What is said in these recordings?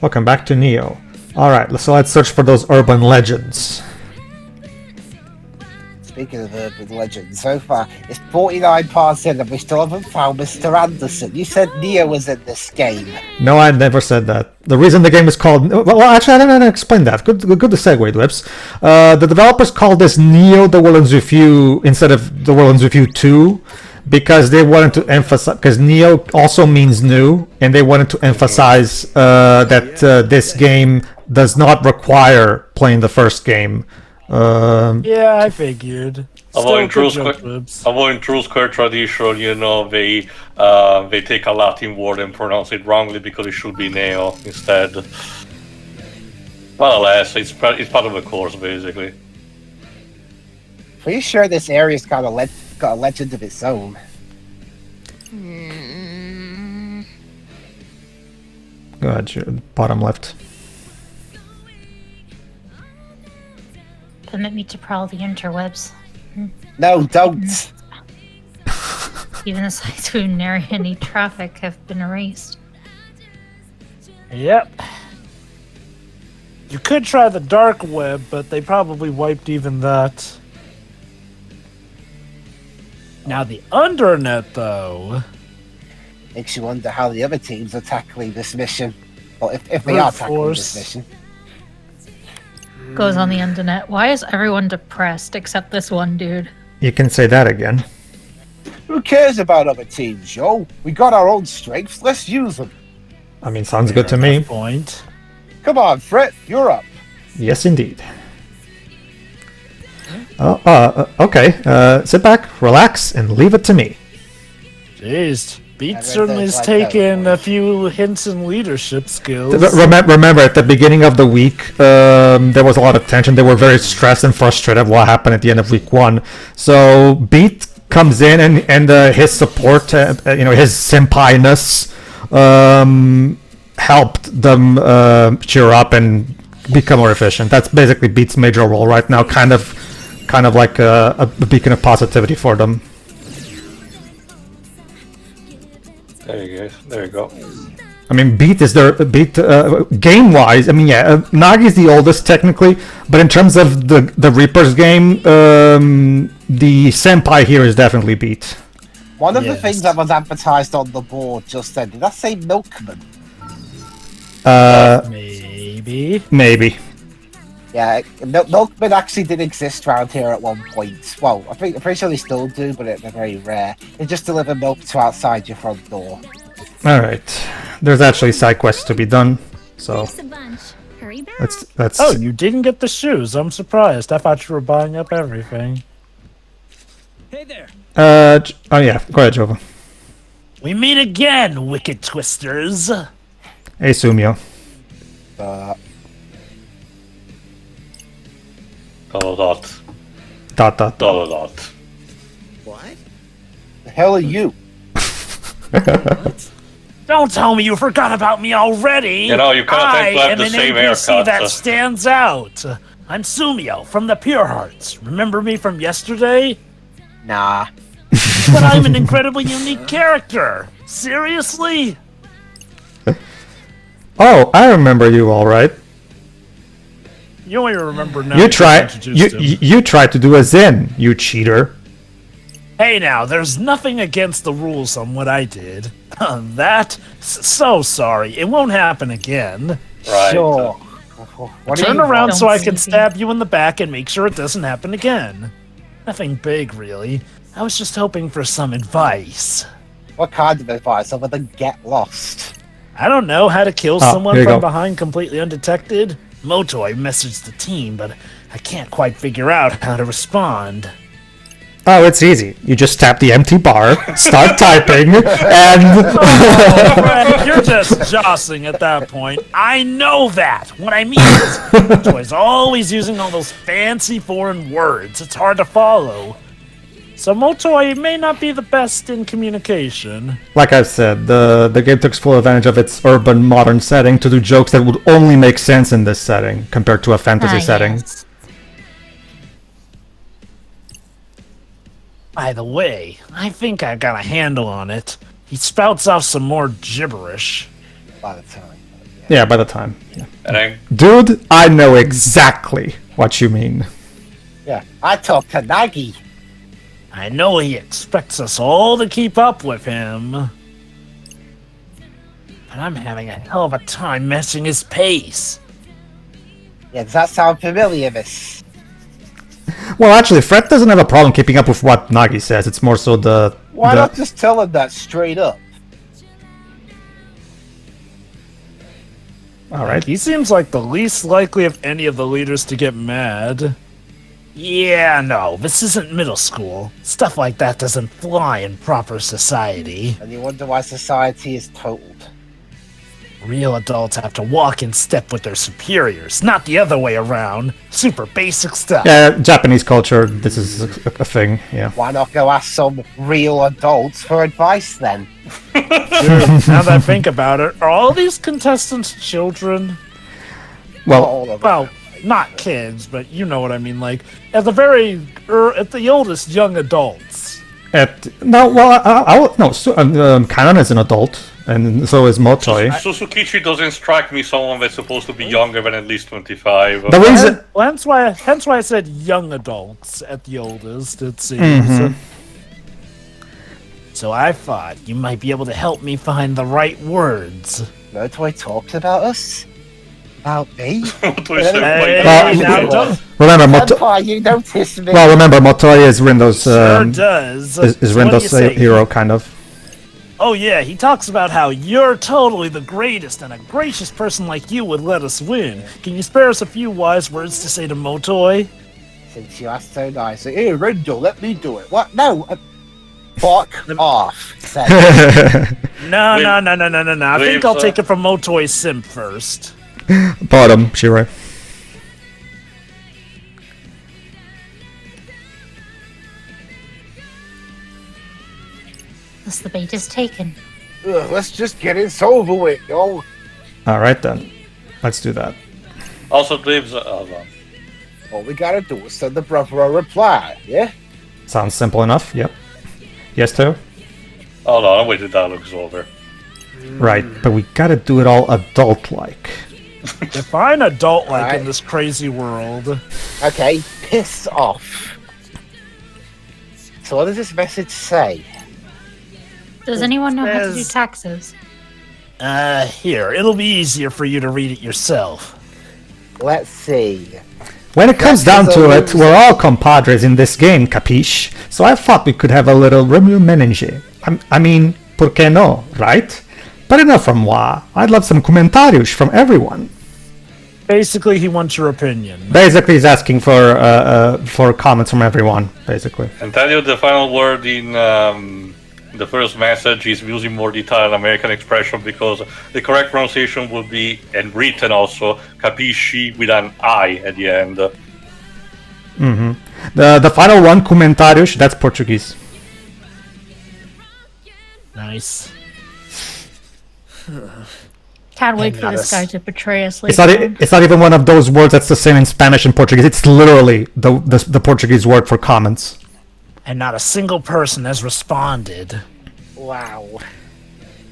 Welcome back to Neo. Alright, so let's search for those urban legends. Speaking of urban legends, so far it's 49 parts in and we still haven't found Mr. Anderson. You said Neo was in this game. No, I never said that. The reason the game is called... Well, actually, I didn't explain that. Good to segue, Lips. The developers called this Neo the Woodlands Review instead of the Woodlands Review 2 because they wanted to emphasize... Because Neo also means new, and they wanted to emphasize that this game does not require playing the first game. Yeah, I figured. Avoiding true square tradition, you know, they take a Latin word and pronounce it wrongly because it should be Neo instead. But alas, it's part of the course, basically. Pretty sure this area's got a legend of its own. Go ahead, bottom left. Permit me to prowl the interwebs. No, don't! Even the sites where nary any traffic have been erased. Yep. You could try the dark web, but they probably wiped even that. Now the undernet, though... Makes you wonder how the other teams are tackling this mission. Well, if they are tackling this mission. Goes on the internet. Why is everyone depressed except this one dude? You can say that again. Who cares about other teams, yo? We got our own strengths, let's use them. I mean, sounds good to me. Point. Come on, Fred, you're up. Yes, indeed. Okay. Sit back, relax, and leave it to me. Jeez. Beat certainly has taken a few hints and leadership skills. Remember, at the beginning of the week, there was a lot of tension. They were very stressed and frustrated what happened at the end of week 1. So Beat comes in and his support, his senpai-ness, helped them cheer up and become more efficient. That's basically Beat's major role right now, kind of like a beacon of positivity for them. There you go. I mean, Beat is their game-wise. I mean, yeah, Nagi's the oldest technically, but in terms of the Reaper's game, the senpai here is definitely Beat. One of the things that was advertised on the board just then, did that say Milkman? Maybe. Yeah, Milkmen actually did exist around here at one point. Well, I'm pretty sure they still do, but they're very rare. They just deliver milk to outside your front door. Alright. There's actually side quests to be done, so... Let's... Oh, you didn't get the shoes. I'm surprised. I thought you were buying up everything. Hey there! Oh yeah, go ahead, Jova. We meet again, wicked twisters! Hey, Sumio. Dot. What? The hell are you? What? Don't tell me you forgot about me already! You know, you can't have the same NPC haircut. that stands out! I'm Sumio from the Pure Hearts. Remember me from yesterday? Nah. But I'm an incredibly unique character! Seriously? Oh, I remember you all right. You only remember now. You tried to do a Zen, you cheater. Hey now, there's nothing against the rules on what I did. So sorry. It won't happen again. Right. Sure. Turn around so I can stab you in the back and make sure it doesn't happen again. Nothing big, really. I was just hoping for some advice. What kind of advice other than get lost? I don't know how to kill someone here you from go. behind completely undetected. Motoi messaged the team, but I can't quite figure out how to respond. Oh, it's easy. You just tap the empty bar, start typing, and... Fred, you're just jostling at that point. I know that. What I mean is, Motoi's always using all those fancy foreign words. It's hard to follow. So Motoi may not be the best in communication. Like I said, the game took full advantage of its urban modern setting to do jokes that would only make sense in this setting compared to a fantasy setting. Yes. By the way, I think I got a handle on it. He spouts off some more gibberish. By the time, Yeah, by the time. Yeah. And then Dude, I know exactly what you mean. Yeah, I talked to Nagi. I know he expects us all to keep up with him. But I'm having a hell of a time matching his pace. Yeah, does that sound familiar, miss? Well, actually, Fred doesn't have a problem keeping up with what Nagi says. It's more so Why not just tell him that straight up? All right. He seems like the least likely of any of the leaders to get mad. Yeah, no, this isn't middle school. Stuff like that doesn't fly in proper society. And you wonder why society is totaled. Real adults have to walk in step with their superiors, not the other way around. Super basic stuff. Yeah, Japanese culture, this is a thing, yeah. Why not go ask some real adults for advice then? Now that I think about it, are all these contestants children? Well, All of them. Well, not kids, but you know what I mean. Like at the oldest, young adults. Kanon is an adult, and so is Motoi. Suzukichi doesn't strike me someone that's supposed to be younger than at least 25. The reason, Well, hence why I said young adults at the oldest. It seems. Mm-hmm. So I thought you might be able to help me find the right words. Motoi talked about us? About me? What do I say? Hey, Well, now don't- remember, Senpai, you noticed me. remember, Motoi is Rindo's, sure does. is So what do Rindo's you say? hero, kind of. Oh yeah, he talks about how you're totally the greatest and a gracious person like you would let us win. Can you spare us a few wise words to say to Motoi? Since you asked so nicely. Hey, Rindo, let me do it. What? No. Fuck off. Said. No. I Leave, think I'll sir. take it from Motoi's simp first. Bottom, Shirai. Thus the bait is taken. Ugh, let's just get it over with, yo. Alright then. Let's do that. Also, Dibs. All we gotta do is send the brother a reply, yeah? Sounds simple enough, yep. Yes, too? Hold on, wait till that looks over. Right, but we gotta do it all adult-like. Define adult-like Alright. in this crazy world. Okay, piss off. So what does this message say? Does anyone know how to do Says- taxes? Here, it'll be easier for you to read it yourself. Let's see. When it comes down to it, we're all compadres in this game, capiche? So I thought we could have a little remue-menage. I mean, por qué no, right? But enough from moi. I'd love some comentarios from everyone. Basically, he wants your opinion. Basically, he's asking for comments from everyone, basically. And tell you the final word in the first message is using more detailed American expression because the correct pronunciation would be, and written also, capisci with an I at the end. The final one, comentarios, that's Portuguese. Nice. Can't wait for got this us. guy to betray us It's later. not, it's not even one of those words that's the same in Spanish and Portuguese. It's literally the Portuguese word for comments. And not a single person has responded. Wow.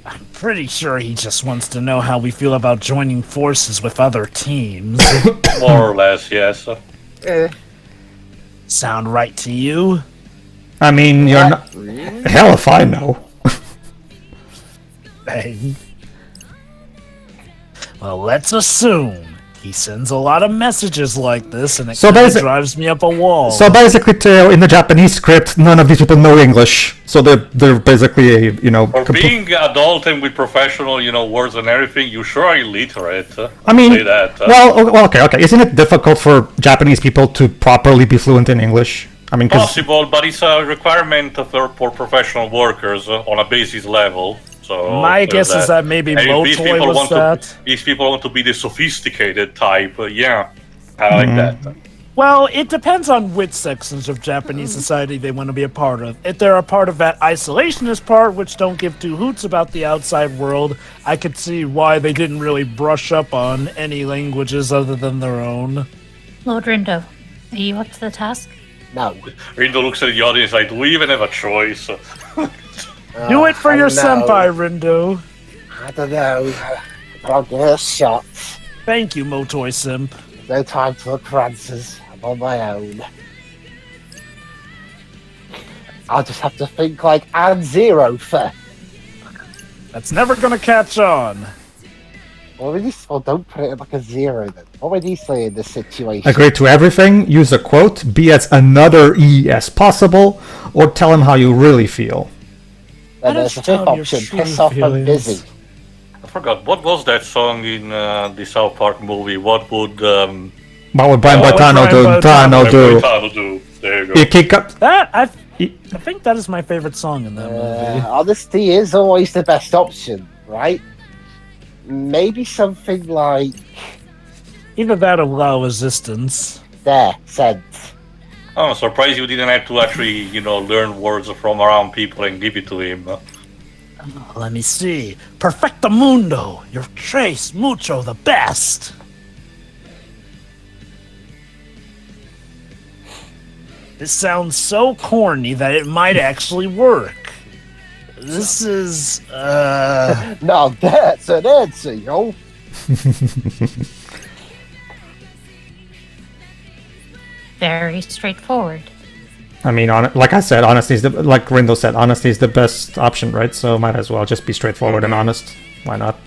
I'm pretty sure he just wants to know how we feel about joining forces with other teams. More or less, yes. Sound right to you? I mean, you're not... Hell if I know. Hey. Well, let's assume he sends a lot of messages like this, and it So kinda basi- drives me up a wall. So basically, Teo, in the Japanese script, none of these people know English. So they're basically, For being adult and with professional, words and everything, you sure are illiterate. I mean, say that. okay. Isn't it difficult for Japanese people to properly be fluent in English? I mean, 'cause Possible, but it's a requirement for professional workers on a basis level. So My guess is that maybe And if these Motoy people was want that. to, these people want to be the sophisticated type. Yeah, I like that. Well, it depends on which sections of Japanese society they want to be a part of. If they're a part of that isolationist part, which don't give two hoots about the outside world, I could see why they didn't really brush up on any languages other than their own. Lord Rindo, are you up to the task? No. Rindo looks at the audience like, do we even have a choice? Do it for I your don't know. senpai, Rindo. I don't know. I'll give it a shot. Thank you, Motoy Simp. No time to look for answers. I'm on my own. I'll just have to think like and zero first. That's never gonna catch on. Well, don't put it in like a zero then. What would you say in this situation? Agree to everything, use a quote, be as another E as possible, or tell him how you really feel. Then there's a fifth option, piss off and busy. I forgot, what was that song in the South Park movie? What would What would Brian Boitano do? do? There you go. You kick up. That I think that is my favorite song in that movie. Honesty is always the best option, right? Maybe something like Either that or Low Resistance. there, sent. I'm surprised you didn't have to actually, learn words from around people and give it to him. Let me see. Perfecto mundo. Your trace mucho the best. This sounds so corny that it might actually work. This is, Now that's an answer, yo. Very straightforward. I mean, like I said, honesty is like Rindo said, honesty is the best option, right? So might as well just be straightforward and honest. Why not?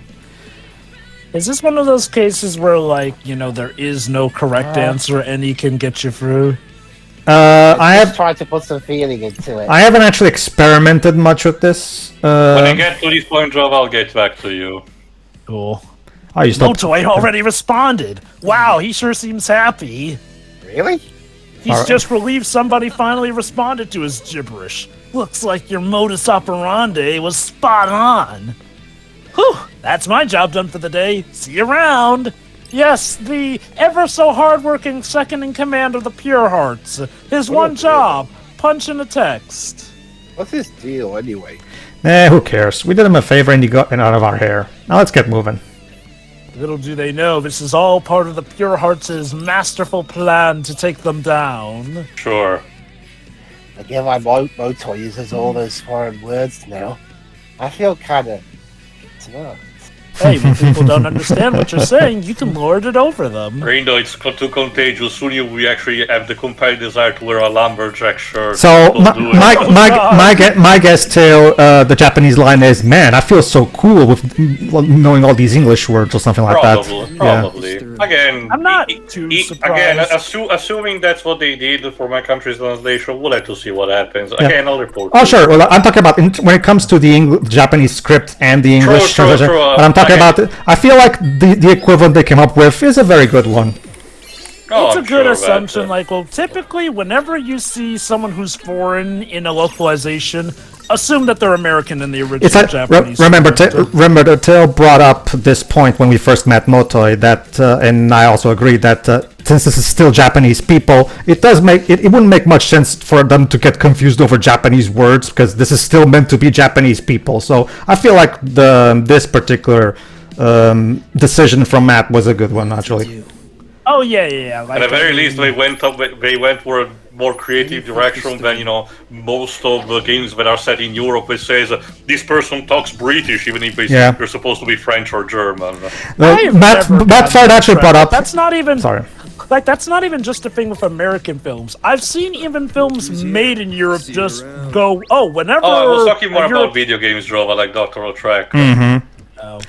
Is this one of those cases where, there is no correct answer and he can get you through? I Just have. tried to put some feeling into it. I haven't actually experimented much with this. When I get to this point, Rob, I'll get back to you. Cool. Oh, you stopped. Motoy already responded. Wow, he sure seems happy. Really? He's Alright. just relieved somebody finally responded to his gibberish. Looks like your modus operandi was spot on. Whew, that's my job done for the day. See you around. Yes, the ever so hardworking second in command of the Pure Hearts. His one job, punch in a text. What's his deal anyway? Who cares? We did him a favor and he got it out of our hair. Now let's get moving. Little do they know, this is all part of the Pure Hearts' masterful plan to take them down. Sure. Again, my Motoy uses all those foreign words now. I feel kind of smart. Hey, when people don't understand what you're saying, you can lord it over them. Rindo, it's too contagious. Soon you will actually have the compelling desire to wear a lumberjack shirt. So Don't do it. my guess to the Japanese line is, man, I feel so cool with knowing all these English words or something like that. Probably. Again, I'm not too again, surprised. assuming that's what they did for my country's translation, we'll have to see what happens. Again, I'll report. Oh sure. Well, I'm talking about when it comes to the Japanese script and the English translation. But I'm talking about. I feel like the equivalent they came up with is a very good one. It's a good assumption. Typically, whenever you see someone who's foreign in a localization, assume that they're American in the original Japanese. Remember, Tail brought up this point when we first met Motoy, that, and I also agree that since this is still Japanese people, it wouldn't make much sense for them to get confused over Japanese words because this is still meant to be Japanese people. So I feel like this particular decision from Matt was a good one, actually. Oh yeah. At the very least, they went for a more creative direction than most of the games that are set in Europe, which says this person talks British, even if they're supposed to be French or German. Matt Ford actually brought up. That's not even. Sorry. That's not even just a thing with American films. I've seen even films made in Europe just go, whenever. Oh, I was talking more about video games, Drova, like Doctoral Track. Mm-hmm. Oh.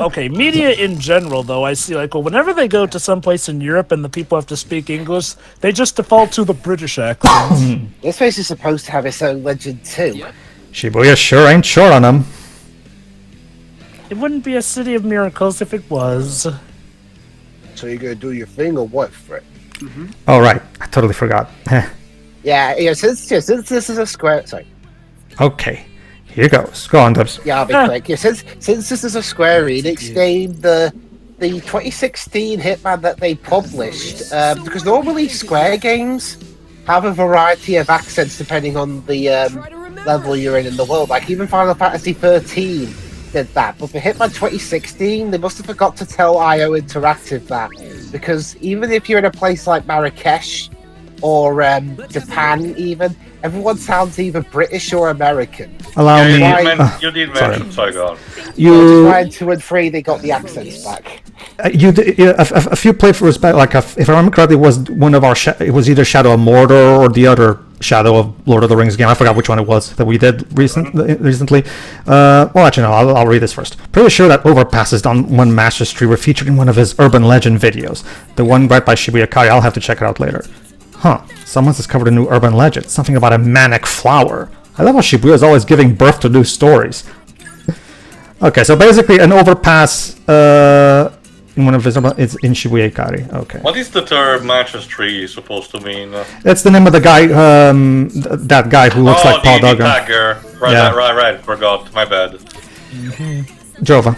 Okay, media in general, though, I see, whenever they go to someplace in Europe and the people have to speak English, they just default to the British accent. This place is supposed to have its own legend, too. Shibuya sure ain't short on them. It wouldn't be a city of miracles if it was. So you're gonna do your thing or what, Fred? Oh, right. I totally forgot. Yeah, since this is a square... Sorry. Okay. Here goes. Go on, Dubs. Yeah, I'll be quick. Yeah, since this is a Square Enix game, the 2016 Hitman that they published, because normally Square games have a variety of accents depending on the level you're in the world. Like even Final Fantasy 13 did that, but for Hitman 2016, they must have forgot to tell IO Interactive that, because even if you're in a place like Marrakesh, or Japan even. Everyone sounds either British or American. Allow me. You did mention. Sorry, go on. You. Trying 2 and 3, they got the accents back. A few playthroughs back, like if I remember correctly, it was one of our. It was either Shadow of Mordor or the other Shadow of Lord of the Rings game. I forgot which one it was that we did recently. Well, actually, no. I'll read this first. Pretty sure that overpasses on one Master's Tree were featured in one of his urban legend videos. The one right by Shibuya Kari. I'll have to check it out later. Huh. Someone's discovered a new urban legend. Something about a manic flower. I love how Shibuya is always giving birth to new stories. Okay, so basically an overpass in one of his it's in Shibuya Kari. Okay. What is the term Matches Tree supposed to mean? That's the name of the guy, that guy who looks like Paul Duggan. Tagger. Right, Yeah. right. Forgot. My bad. Jova.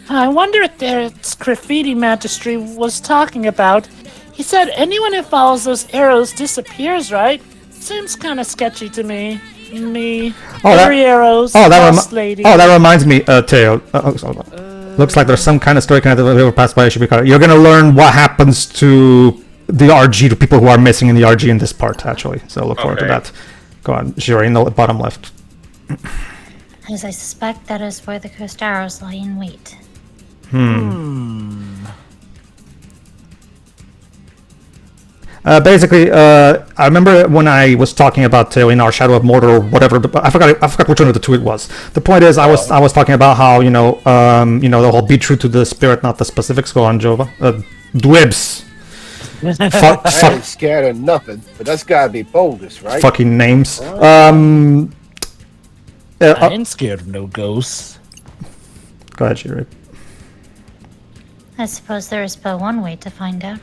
I wonder if there's graffiti Magistry was talking about. He said anyone who follows those arrows disappears, right? Seems kind of sketchy to me. Every arrows, lost lady. That reminds me, Teo. Looks like there's some kind of story connected with the overpass by Shibuya. You're gonna learn what happens to the RG, to people who are missing in the RG in this part, actually. So look forward to that. Go on, Shiri, in the bottom left. As I suspect that is where the cursed arrows lie in wait. Basically, I remember when I was talking about in our Shadow of Mordor or whatever. I forgot which one of the two it was. The point is, I was talking about how the whole be true to the spirit, not the specifics. Go on, Jova. Dwibs. I ain't scared of nothing, but that's gotta be bogus, right? Fucking names. I ain't scared of no ghosts. Go ahead, Shiri. I suppose there is but one way to find out.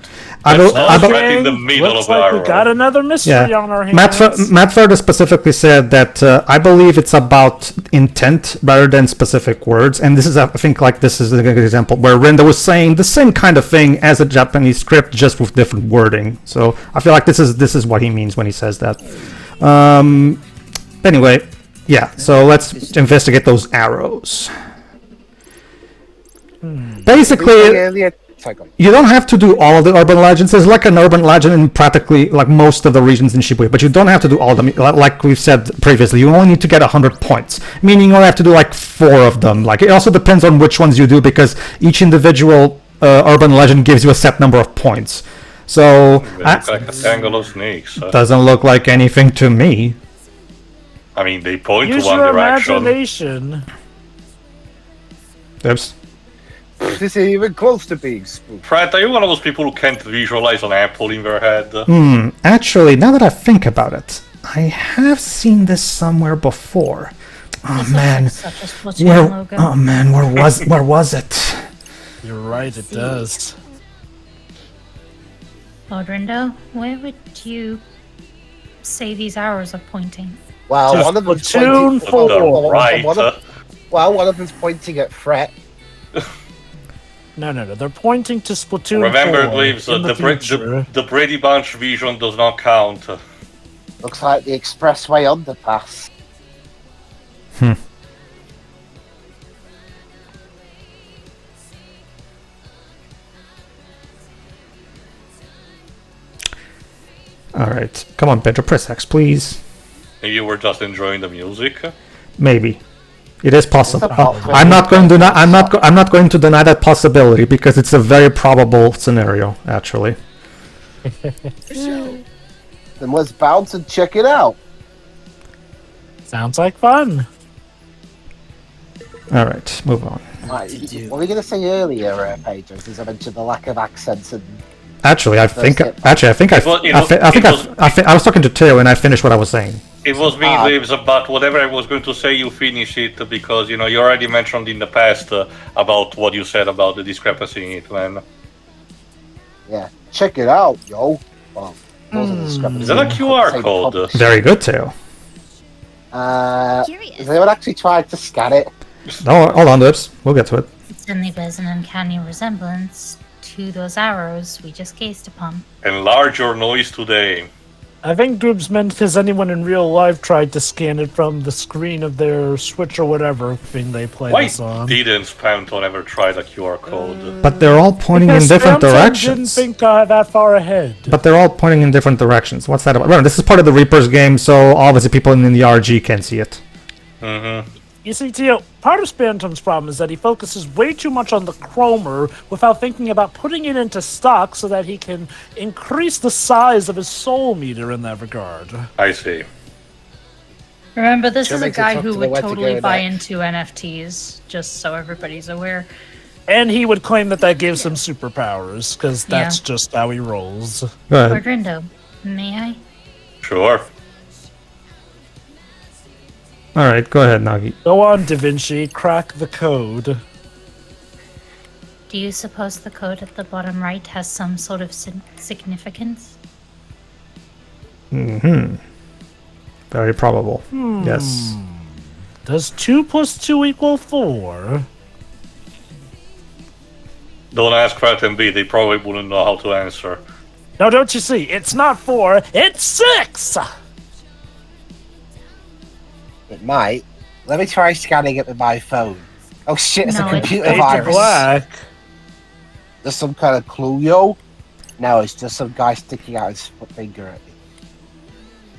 Right in the middle Looks of like our we got another mystery on our hands. Matt Furter specifically said that I believe it's about intent rather than specific words, and this is, I think, like this is a good example where Renda was saying the same kind of thing as a Japanese script, just with different wording. So I feel like this is what he means when he says that. Anyway, yeah. So let's investigate those arrows. Basically, you don't have to do all of the urban legends. There's like an urban legend in practically like most of the regions in Shibuya, but you don't have to do all of them. Like we've said previously, you only need to get 100 points, meaning you only have to do like 4 of them. Like it also depends on which ones you do, because each individual urban legend gives you a set number of points. So It looks like a tangle of snakes. Doesn't look like anything to me. I mean, they point Use to one your direction. imagination. Oops. This ain't even close to being spooked. Fred, are you one of those people who can't visualize an apple in their head? Actually, now that I think about it, I have seen this somewhere before. Oh man, Such a Splatoon logo. where was it? You're right, it does. Lord Rindo, where would you say these arrows are pointing? Well, Just one of them's platoon pointing four. Right. one of them's pointing at Fret. No. They're pointing to Splatoon Remember, 4 Glibs, in the future. the Brady Bunch vision does not count. Looks like the expressway underpass. Alright, come on, Pedro, press X, please. Maybe you were just enjoying the music. Maybe. It is possible. What's the I'm not going to deny. I'm not going to deny that possibility, because it's a very probable scenario, actually. Then let's bounce and check it out. Sounds like fun. All right, move on. Right, what were we going to say earlier, Pedro? Because I mentioned the lack of accents and. Actually, I think I was talking to Teo and I finished what I was saying. It was me, Glibs, but whatever I was going to say, you finish it, because, you already mentioned in the past about what you said about the discrepancy in it, man. Yeah, check it out, yo. Well, those are the discrepancies. Is that a QR code? Very good, Teo. Has anyone actually tried to scan it? No, hold on, Lips. We'll get to it. It certainly bears an uncanny resemblance to those arrows we just gazed upon. Enlarge your noise today. I think Droobs meant has anyone in real life tried to scan it from the screen of their Switch or whatever thing they play Why this on. didn't Spamton ever try the QR code? But they're all pointing in Because different Spamton directions. didn't think that far ahead. But they're all pointing in different directions. What's that about? Well, this is part of the Reaper's game, so obviously people in the RG can see it. Mm-hmm. You see, Tio, part of Spamton's problem is that he focuses way too much on the chromer without thinking about putting it into stock so that he can increase the size of his soul meter in that regard. I see. Remember, this Sure is a makes it guy tough who to know would where to totally go buy next. into NFTs, just so everybody's aware. And he would claim that gives him superpowers, because that's Yeah. just how he rolls. Go ahead. Orgrindo, may I? Sure. Alright, go ahead, Nagi. Go on, Da Vinci, crack the code. Do you suppose the code at the bottom right has some sort of significance? Very probable. Yes. Does 2 + 2 = 4? Don't ask Frat and B, they probably wouldn't know how to answer. Now, don't you see? It's not 4, it's 6! It might. Let me try scanning it with my phone. Oh shit, it's No, a it's computer Fade to virus. black. There's some kind of clue, yo. No, it's just some guy sticking out his finger at me.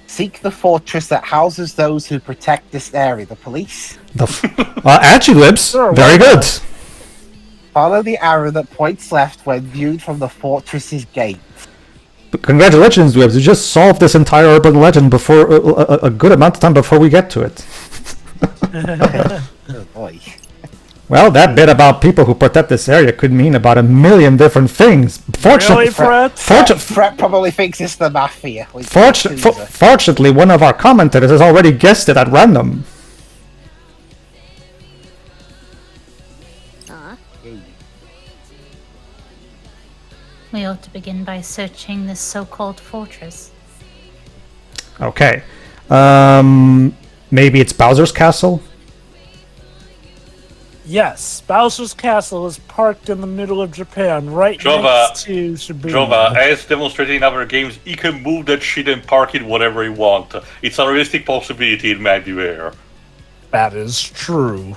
Seek the fortress that houses those who protect this area. The police. Anti-libs. Sure, Very why good. not? Follow the arrow that points left when viewed from the fortress's gate. But congratulations, Webs. You just solved this entire urban legend before a good amount of time before we get to it. Oh boy. Well, that bit about people who protect this area could mean about a million different things. Really, Fred? Fred probably thinks it's the mafia. Like Yakuza. Fortunately, one of our commentators has already guessed it at random. We ought to begin by searching this so-called fortress. Okay. Maybe it's Bowser's Castle? Yes, Bowser's Castle is parked in the middle of Japan, right Jova, next to Shibuya. Jova, as demonstrated in other games, he can move that shit and park it whatever he wants. It's a realistic possibility, it might be there. That is true.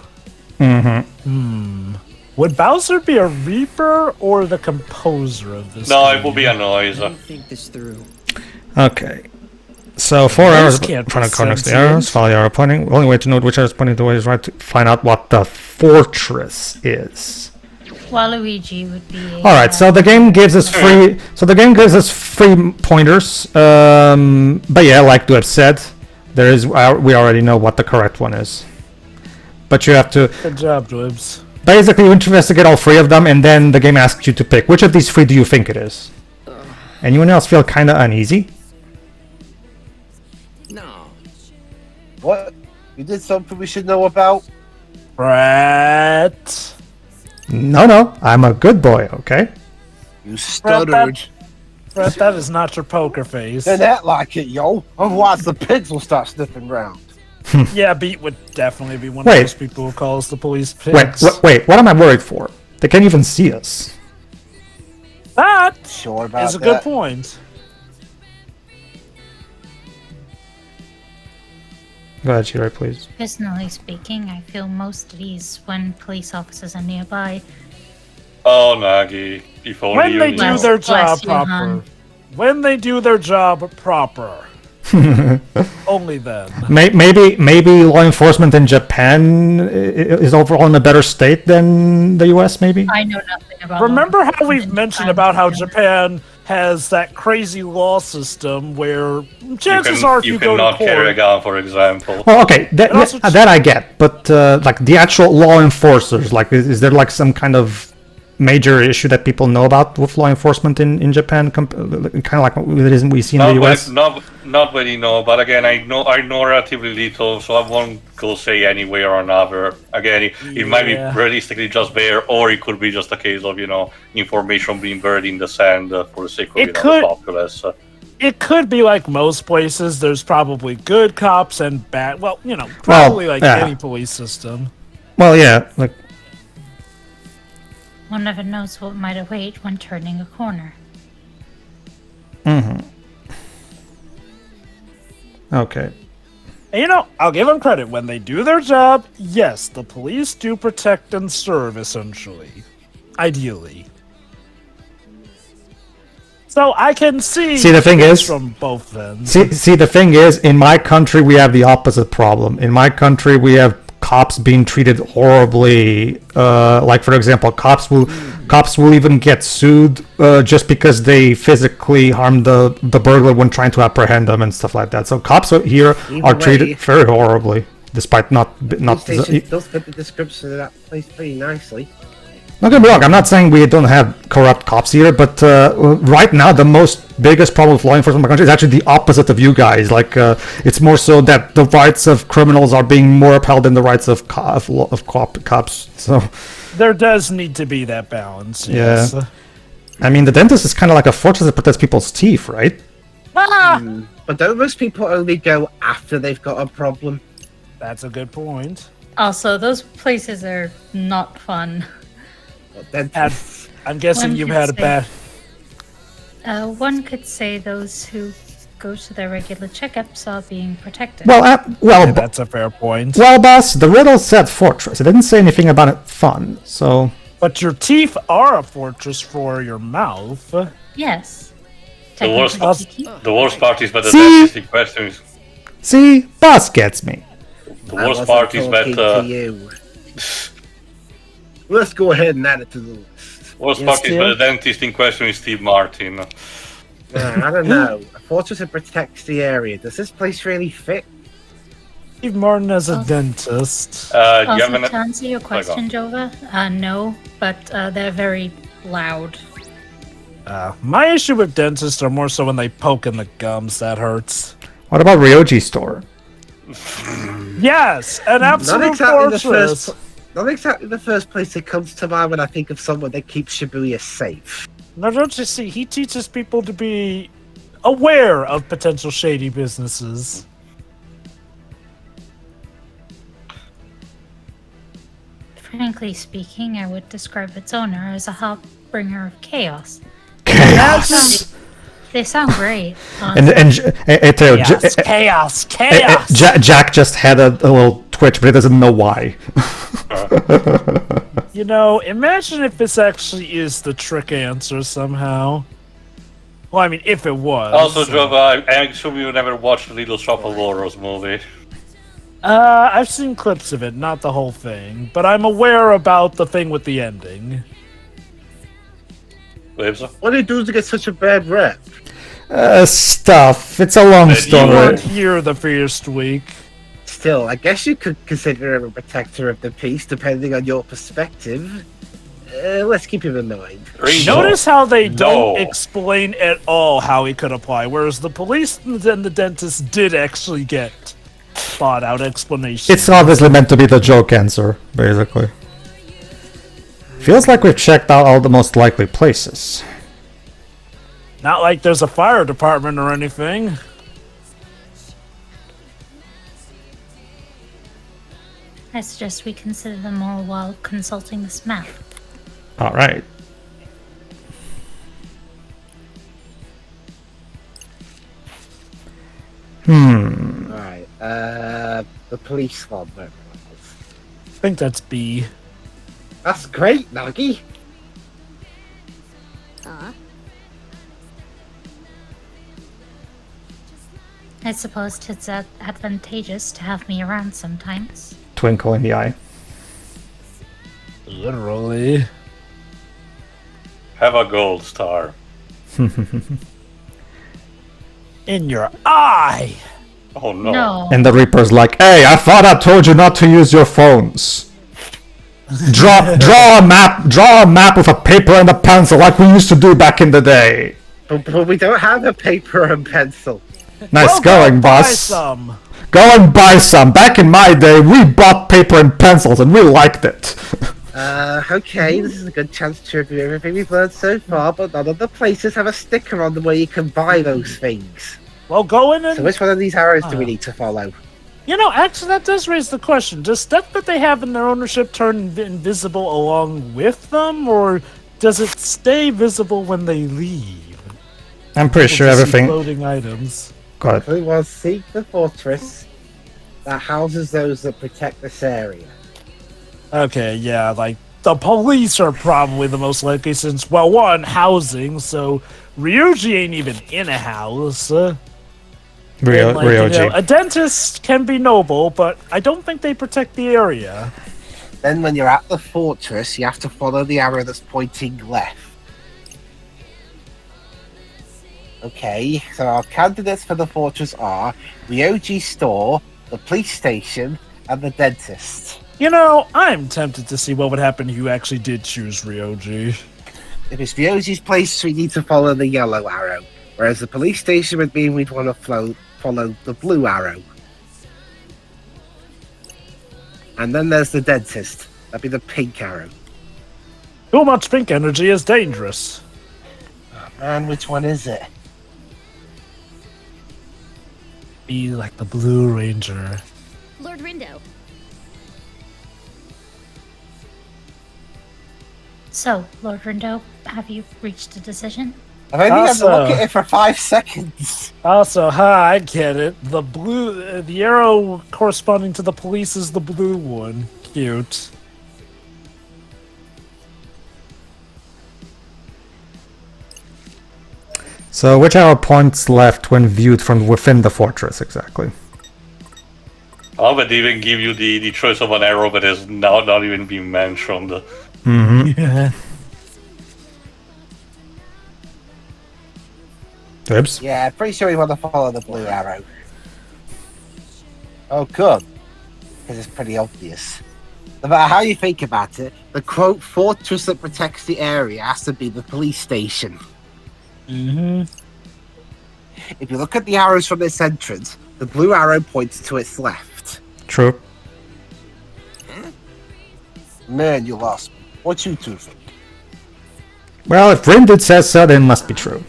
Mm-hmm. Would Bowser be a Reaper or the composer of this No, game? it will be a noise. Let me think this through. Okay. So 4 Those arrows can't front be of next to the sentient. arrows. Follow the arrow pointing. The only way to know which arrow is pointing the way is right to find out what the fortress is. Waluigi would be. All right. So the game gives us free. So the game gives us free pointers. But yeah, like Dweb said, there is. We already know what the correct one is. But you have to. Good job, Dwibs. Basically, you investigate all 3 of them, and then the game asks you to pick which of these 3 do you think it is. Anyone else feel kind of uneasy? No. What? You did something we should know about? Brett. No, I'm a good boy. Okay. You stuttered. Brett, that is not your poker face. Then act like it, yo. Otherwise the pigs will start sniffing round. Yeah, Beat would definitely be one Wait. of those people who calls the police pigs. Wait. What am I worried for? They can't even see us. That Sure about is a that. good point. Go ahead, Shirai, please. Personally speaking, I feel most at ease when police officers are nearby. Oh, Nagi, if only When you they knew. do their Bless job you, proper. hon. When they do their job proper. Only then. Maybe law enforcement in Japan is overall in a better state than the U.S. Maybe. I know nothing about. Remember how law we've enforcement mentioned in about how Japan. Japan has that crazy law system where chances You are if you go to cannot carry a court, gun, for example. Well, okay, And also that I get, but like the actual law enforcers, like is there like some kind of major issue that people know about with law enforcement in Japan, kind of like what it is we see in the U.S.? Not really, no. But again, I know relatively little, so I won't go say anywhere or another. Again, it might be Yeah. realistically just there, or it could be just a case of information being buried in the sand for the sake of It the could- populace. it could be like most places. There's probably good cops and bad. Well, probably like yeah. any police system. Well, yeah, like One never knows what might await when turning a corner. Okay. And you know, I'll give them credit. When they do their job, yes, the police do protect and serve, essentially. Ideally. So I can see The thing it's is, from both ends. see, the thing is, in my country we have the opposite problem. In my country, we have cops being treated horribly. Like, for example, cops will even get sued just because they physically harmed the burglar when trying to apprehend them and stuff like that. So cops here are treated very horribly, despite not. Police station does fit the description of that place pretty nicely. Don't get me wrong, I'm not saying we don't have corrupt cops here, but right now the biggest problem with law enforcement in my country is actually the opposite of you guys. Like, it's more so that the rights of criminals are being more upheld than the rights of cops. So There does need to be that balance. Yeah. Yes. I mean, the dentist is kind of like a fortress that protects people's teeth, right? But don't most people only go after they've got a problem? That's a good point. Also, those places are not fun. And I'm guessing One you've could had a say- bad. One could say those who go to their regular checkups are being protected. Well, That's a fair point. well, boss, the riddle said fortress. It didn't say anything about it fun, so... But your teeth are a fortress for your mouth. Yes. The worst, Technically speaking. the worst part is that the See? dentist in question is. See? Boss gets me. The worst part is that. To you. Let's go ahead and add it to the list. Worst Yes, part is dear? that the dentist in question is Steve Martin. I don't know. A fortress that protects the area. Does this place really fit? Steve Martin as a Oh. dentist. Do you have Also, an? to answer your question, Jova, no, but they're very loud. My issue with dentists are more so when they poke in the gums. That hurts. What about Ryoji store? Yes, an Not absolute exactly the fortress. first. Not exactly the first place that comes to mind when I think of someone that keeps Shibuya safe. Now, don't you see? He teaches people to be aware of potential shady businesses. Frankly speaking, I would describe its owner as a harbinger of chaos. Chaos! They sound great. And Theo, Chaos, chaos. Jack just had a little twitch, but he doesn't know why. You know, imagine if this actually is the trick answer somehow. Well, I mean, if it was. Also, Jova, I assume you never watched the Little Shop of Horrors movie. I've seen clips of it, not the whole thing, but I'm aware about the thing with the ending. Waves? What do they do to get such a bad rep? Stuff. It's a long You story. weren't here the first week. Still, I guess you could consider him a protector of the peace, depending on your perspective. Let's keep him in mind. Notice how they don't No. explain at all how he could apply, whereas the police and the dentist did actually get thought out explanations. It's obviously meant to be the joke answer, basically. Feels like we've checked out all the most likely places. Not like there's a fire department or anything. I suggest we consider them all while consulting this map. Alright. Alright, the police squad. Where it was. I think that's B. That's great, Nagi. I suppose it's advantageous to have me around sometimes. Twinkle in the eye. Literally. Have a gold star. In your eye! Oh no. No. And the Reaper's like, hey, I thought I told you not to use your phones. Draw a map with a paper and a pencil like we used to do back in the day. But we don't have a paper and pencil. Nice Well, going, go buy boss. some. Go and buy some. Back in my day, we bought paper and pencils and we liked it. Okay, this is a good chance to review everything we've learned so far, but none of the places have a sticker on them where you can buy those things. Well, go in and... So which one of these arrows do we need to follow? You know, actually, that does raise the question. Does stuff that they have in their ownership turn invisible along with them, or does it stay visible when they leave? I'm pretty sure Just see everything. floating items. Go ahead. We will seek the fortress that houses those that protect this area. Okay, yeah, like, the police are probably the most likely since, well, one, housing, so Ryuji ain't even in a house. And, like, Ryoji. a dentist can be noble, but I don't think they protect the area. Then when you're at the fortress, you have to follow the arrow that's pointing left. Okay, so our candidates for the fortress are Ryoji's store, the police station, and the dentist. You know, I'm tempted to see what would happen if you actually did choose Ryoji. If it's Ryoji's place, we need to follow the yellow arrow, whereas the police station would mean we'd want to follow the blue arrow. And then there's the dentist. That'd be the pink arrow. Too much pink energy is dangerous. And which one is it? Be like the Blue Ranger. Lord Rindo. So, Lord Rindo, have you reached a decision? I've only had to Also- look at it for 5 seconds. Also, I get it. The blue, the arrow corresponding to the police is the blue one. Cute. So which arrow points left when viewed from within the fortress exactly? I would even give you the choice of an arrow that is not even being mentioned. Mm-hmm. Oops. Yeah, pretty sure we want to follow the blue arrow. Oh, good. Because it's pretty obvious. No matter how you think about it, the quote fortress that protects the area has to be the police station. Mm-hmm. If you look at the arrows from this entrance, the blue arrow points to its left. True. Man, you lost me. What you two think? Well, if Rindud says so, then it must be true.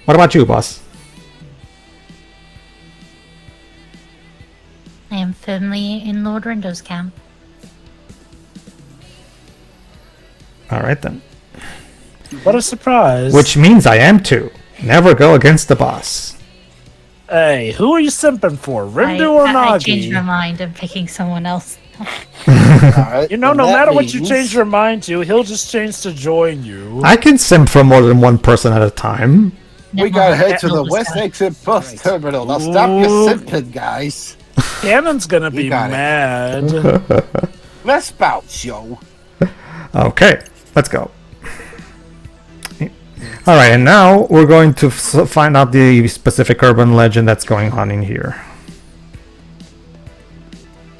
What about you, boss? I am firmly in Lord Rindo's camp. Alright then. What a surprise. Which means I am too. Never go against the boss. Hey, who are you simping for? Rindu or I changed my Nagi? mind. I'm picking someone else. Alright, You know, then no that matter what you means- change your mind to, he'll just change to join you. I can simp for more than one person at a time. We Never gotta mind, head to no the discussion. West Exit bus terminal. Now stop Ooh. your simping, guys. Cannon's gonna You be got it. mad. Let's bounce, yo. Okay, let's go. Alright, and now we're going to find out the specific urban legend that's going on in here.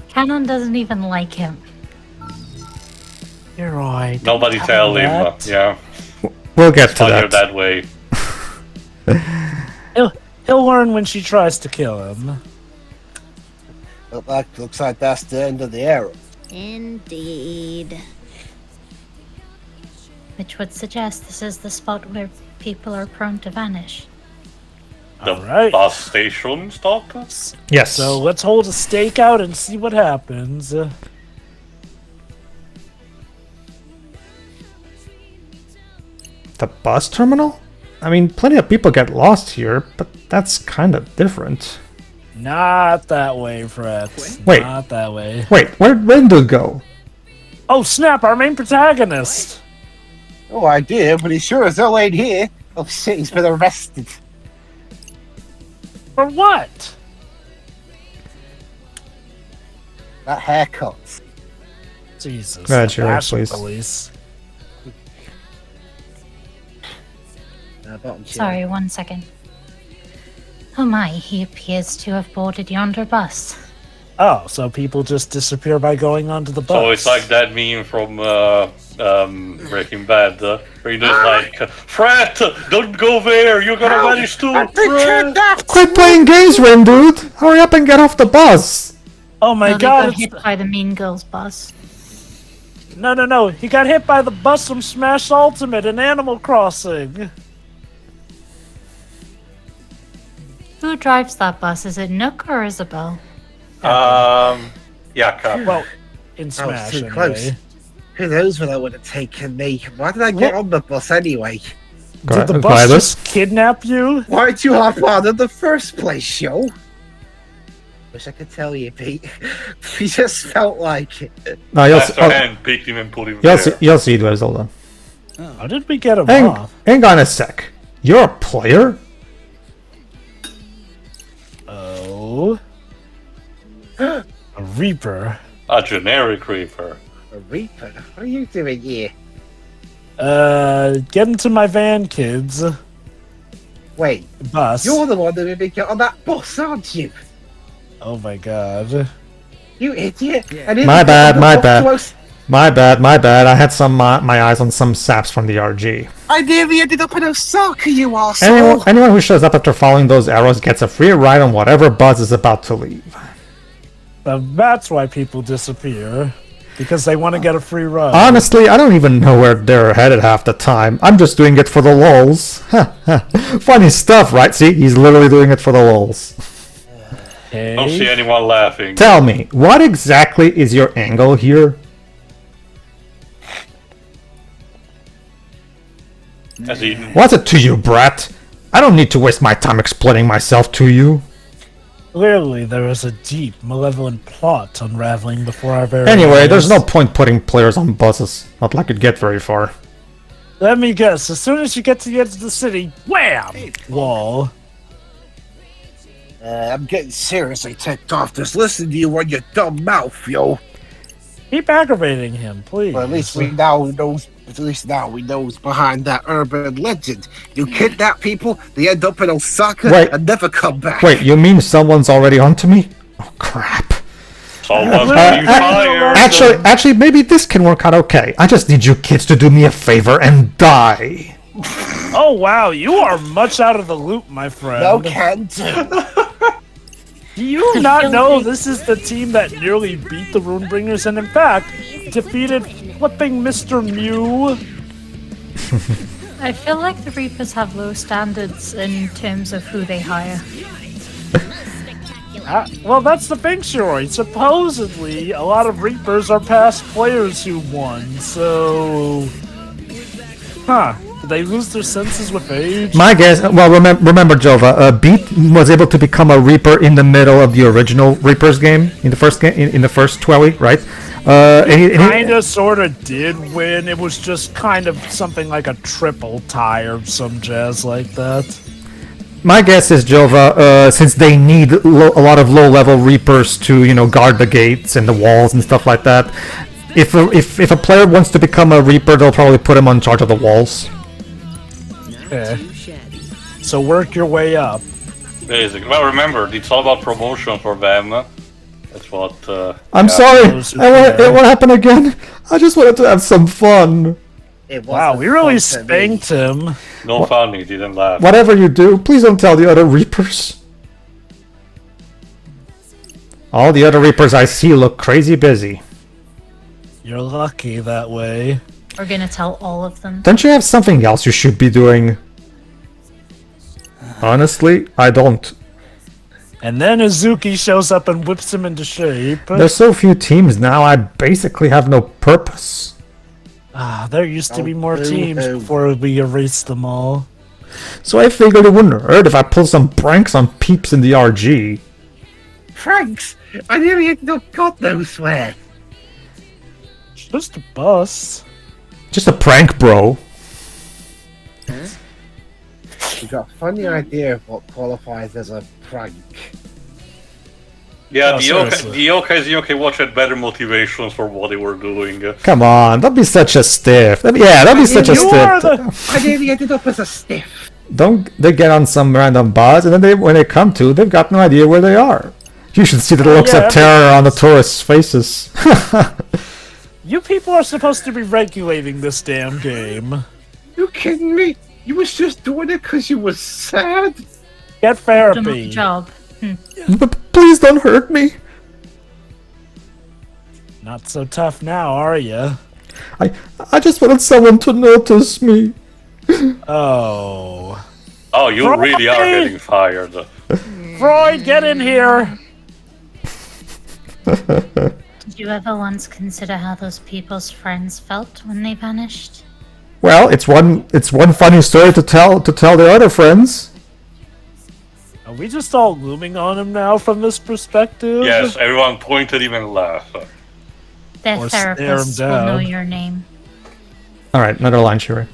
Cannon doesn't even like him. You're right. Nobody tell him. that. Yeah, We'll get to funnier that. that way. He'll learn when she tries to kill him. Looks like that's the end of the arrow. Indeed. Which would suggest this is the spot where people are prone to vanish. The Alright. bus station stop? Yes. So let's hold a stakeout and see what happens. The bus terminal? I mean, plenty of people get lost here, but that's kind of different. Not that way, Fred. Wait. Not that way. Wait, where did Rindu go? Oh, snap, our main protagonist. Oh, I did, but he sure as hell ain't here. Oh shit, he's been arrested. For what? That haircut. Jesus. Right, you're right, Fashion please. police. Bottom chin. Sorry, 1 second. Oh my, he appears to have boarded yonder bus. Oh, so people just disappear by going onto the bus. So it's like that meme from Breaking Bad, where he's like, Fred, don't go there, you're gonna vanish too, Fred. Quit playing games, Rindu! Hurry up and get off the bus! Oh my Oh, they god, got it's hit by the Mean Girls bus. No. He got hit by the bus from Smash Ultimate in Animal Crossing. Who drives that bus? Is it Nook or Isabel? Yeah, Cap. Well, in Smash, too anyway. close. Who knows where that would have taken me? Why did I get on the bus anyway? Did the Go bus ahead. just kidnap you? Why'd you hop on in the first place, yo? Wish I could tell you, Pete. We just felt like it. No, you'll Master hand picked him and put him you'll there. see. You'll see, Dwebs. Hold on. How did we get him Hang off? on a sec. You're a player? Oh. A Reaper. A generic reaper. A Reaper? What are you doing here? Get into my van, kids. Wait, Bus. you're the one that made me get on that bus, aren't you? Oh my god. You idiot! Yeah. I didn't My get bad, on the my bus bad. to us- My bad. I had my eyes on some saps from the RG. I nearly ended up in Osaka, you arsehole! Anyone who shows up after following those arrows gets a free ride on whatever bus is about to leave. That's why people disappear. Because they want to get a free ride. Honestly, I don't even know where they're headed half the time. I'm just doing it for the lulz. Funny stuff, right? See, he's literally doing it for the lulz. Okay. Don't see anyone laughing. Tell me, what exactly is your angle here? As in, What's it to you, brat? I don't need to waste my time explaining myself to you. Clearly, there is a deep, malevolent plot unraveling before our very Anyway, eyes. there's no point putting players on buses. Not like you'd get very far. Let me guess, as soon as you get to the edge of the city, wham! Wall. I'm getting seriously ticked off just listening to you on your dumb mouth, yo. Keep aggravating him, please. Well, at least we now knows. At least now we knows behind that urban legend. You kidnap people, they end up in Osaka Wait. and never come back. Wait, you mean someone's already onto me? Oh, crap. someone's getting fired. Actually, maybe this can work out okay. I just need you kids to do me a favor and die. Oh wow, you are much out of the loop, my friend. No can do. Do you not know this is the team that nearly beat the Runebringers and in fact defeated flipping Mr. Mew? I feel like the Reapers have low standards in terms of who they hire. Well, that's the thing, Shori. Supposedly, a lot of Reapers are past players who won, so... Huh. Did they lose their senses with age? My guess, well, remember Jova, Beat was able to become a Reaper in the middle of the original Reapers game, in the first game, in the first Twelly, right? Kinda, sorta did win. It was just kind of something like a triple tie or some jazz like that. My guess is Jova, since they need a lot of low-level Reapers to, guard the gates and the walls and stuff like that, if a player wants to become a Reaper, they'll probably put him on charge of the walls. Okay. So work your way up. Basically. Well, remember, it's all about promotion for them. That's what. I'm yeah. sorry, Those who it care. won't happen again. I just wanted to have some fun. It Wow, wasn't we really fun for me. spanked him. No funny, didn't laugh. Whatever you do, please don't tell the other Reapers. All the other Reapers I see look crazy busy. You're lucky that way. We're gonna tell all of them. Don't you have something else you should be doing? Honestly, I don't. And then Uzuki shows up and whips him into shape. There's so few teams now, I basically have no purpose. There used to be more boo teams hoo. before we erased them all. So I figured it wouldn't hurt if I pulled some pranks on peeps in the RG. Pranks! I nearly ended up God knows where. Just a bus. Just a prank, bro. You got a funny idea of what qualifies as a prank. Yeah, Oh, the seriously. Yokai watch had better motivations for what they were doing. Come on, don't be such a stiff. Don't be such a You are stiff. the... I nearly ended up as a stiff. Don't they get on some random bus and then when they come to, they've got no idea where they are. You should see the looks yeah, of terror on the tourists' faces. You people are supposed to be regulating this damn game. You kidding me? You was just doing it because you was sad? Get Put 'em on the therapy. job. But please don't hurt me. Not so tough now, are you? I just wanted someone to notice me. Oh. Oh, you really are Freud! getting fired. Freud, get in here! Did you ever once consider how those people's friends felt when they vanished? Well, it's one funny story to tell the other friends. Are we just all looming on him now from this perspective? Yes, everyone point at him and laugh. Their Or stare 'em therapists will know down. your name. All right, another line, Shuri.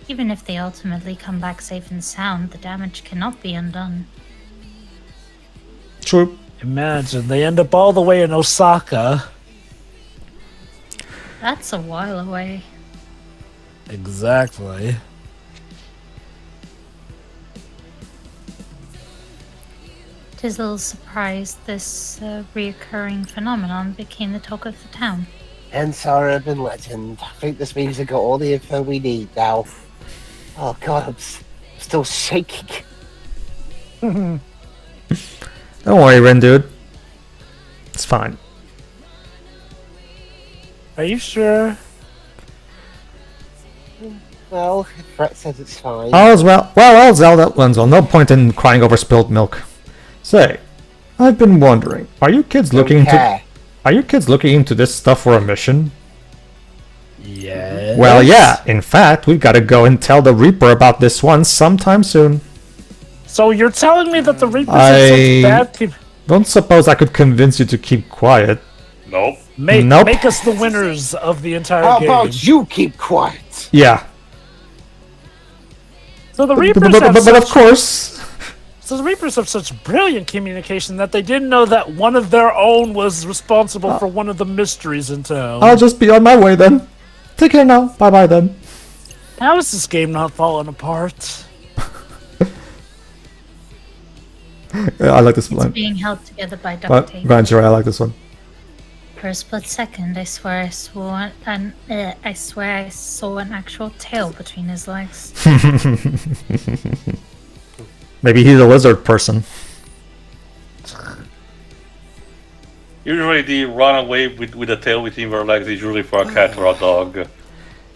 Even if they ultimately come back safe and sound, the damage cannot be undone. True. Imagine they end up all the way in Osaka. That's a while away. Exactly. Tis a little surprised this reoccurring phenomenon became the talk of the town. Hence our urban legend. I think this means we got all the info we need now. Oh god, I'm still shaking. Don't worry, Ren, dude. It's fine. Are you sure? Well, if Brett says it's fine. All's well. Well, Zelda Wenzel. No point in crying over spilled milk. Say, I've been wondering. Are you kids looking into this stuff for a mission? Yes. Well, yeah. In fact, we've got to go and tell the Reaper about this one sometime soon. So you're telling me that the Reapers are I- such bad people? Don't suppose I could convince you to keep quiet. Nope. Nope. Make us the winners of the entire How game. about you keep quiet? Yeah. So the But, Reapers but, have but, but of such, course. so the Reapers have such brilliant communication that they didn't know that one of their own was responsible for one of the mysteries in town. I'll just be on my way then. Take care now. Bye-bye then. How is this game not falling apart? I like this It's line. being held together by duct But, tape. go ahead, Shuri, I like this one. For a split second, I swear I saw an actual tail between his legs. Maybe he's a lizard person. Usually the run away with a tail between their legs is usually for a cat or a dog.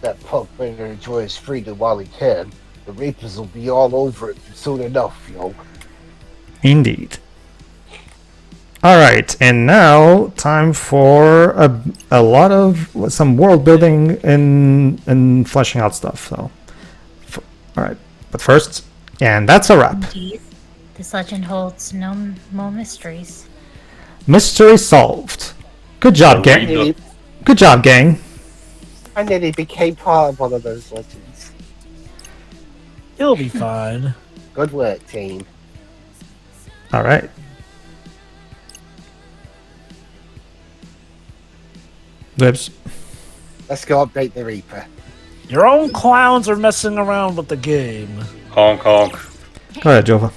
That punk better enjoy his freedom while he can. The Reapers will be all over it soon enough, yo. Indeed. Alright, and now time for a lot of some world building and fleshing out stuff. So, alright, but first, and that's a wrap. Indeed, this legend holds no more mysteries. Mystery solved. Good job, gang. Read the- Good job, gang. I nearly became part of one of those legends. He'll be fine. Good work, team. Alright. Libs. Let's go update the Reaper. Your own clowns are messing around with the game. Honk honk. Go ahead, Jova.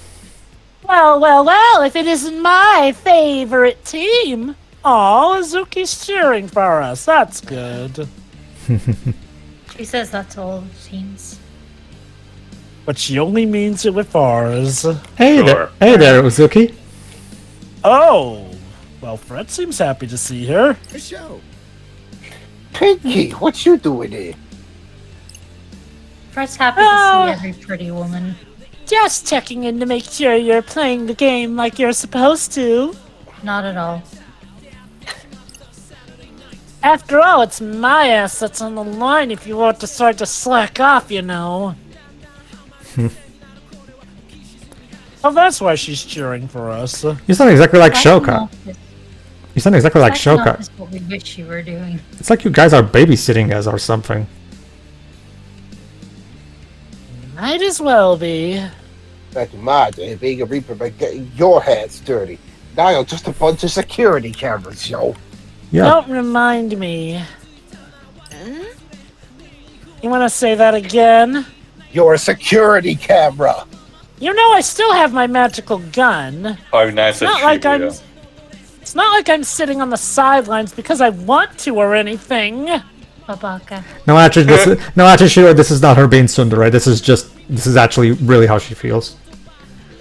Well, If it isn't my favorite team. Aw, Uzuki's cheering for us. That's good. she says that to all the teams. But she only means it with ours. Hey Sure. there. Hey there, Uzuki. Oh, well, Fred seems happy to see her. A show. Pinky, what you doing here? Fred's happy to see every pretty woman. Just checking in to make sure you're playing the game like you're supposed to. Not at all. After all, it's my ass that's on the line if you want to start to slack off, you know. Oh, that's why she's cheering for us. You sound exactly like Backing Shoka. off is- You sound exactly like backing off Shoka. is what we wish you were doing. It's like you guys are babysitting us or something. Might as well be. Back in my day, being a Reaper meant getting your hands dirty. Now you're just a bunch of security cameras, yo. Yeah. Don't remind me. You want to say that again? You're a security camera. You know I still have my magical gun. Five Nights at Not like I'm. Shibuya. It's not like I'm sitting on the sidelines because I want to or anything. Babaka. No, actually, Shira, this is not her being tsundere. This is actually really how she feels.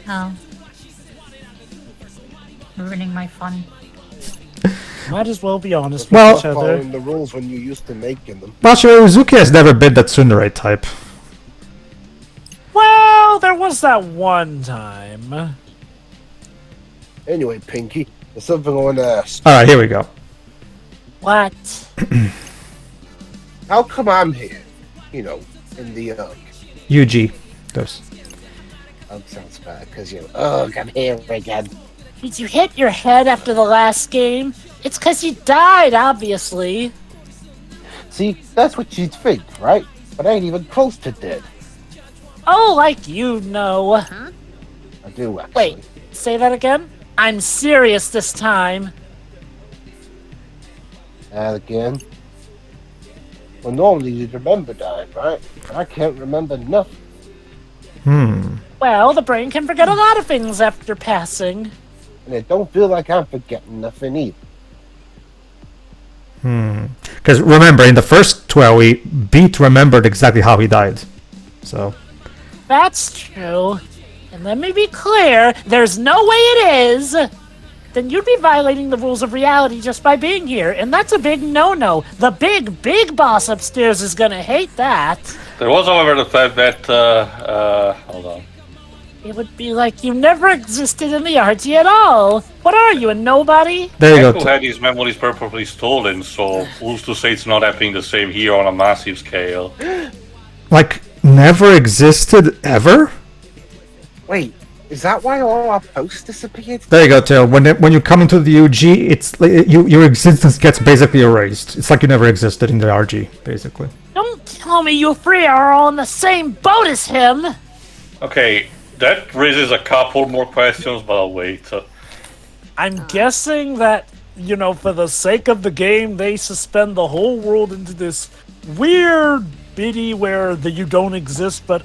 Oh. Ruining my fun. Might as well be honest with Well- each other. Following the rules when you used to making them. Well, Shira, Uzuki has never been that tsundere type. Well, there was that one time. Anyway, Pinky, there's something I want to ask. Alright, here we go. What? How come I'm here? you know, in the UG. Those. sounds better because I'm here again. Did you hit your head after the last game? It's because you died, obviously. See, that's what you'd think, right? But I ain't even close to dead. Oh, like you know. I do actually. Wait, say that again? I'm serious this time. And again. Well, normally you'd remember dying, right? But I can't remember nothing. Well, the brain can forget a lot of things after passing. And it don't feel like I'm forgetting nothing either. Because remember, in the first 12, Beat remembered exactly how he died. So. That's true. And let me be clear, there's no way it is. Then you'd be violating the rules of reality just by being here, and that's a big no-no. The big boss upstairs is gonna hate that. There was, however, the fact that, hold on. It would be like you never existed in the RT at all. What are you, a nobody? There you Who go. had his memories purposely stolen, so who's to say it's not happening the same here on a massive scale? Like, never existed ever? Wait, is that why all our posts disappeared? There you go, Tail. When you come into the UG, it's like, your existence gets basically erased. It's like you never existed in the RG, basically. Don't tell me you three are all in the same boat as him. Okay, that raises a couple more questions, but I'll wait. I'm guessing that, for the sake of the game, they suspend the whole world into this weird bitty where you don't exist, but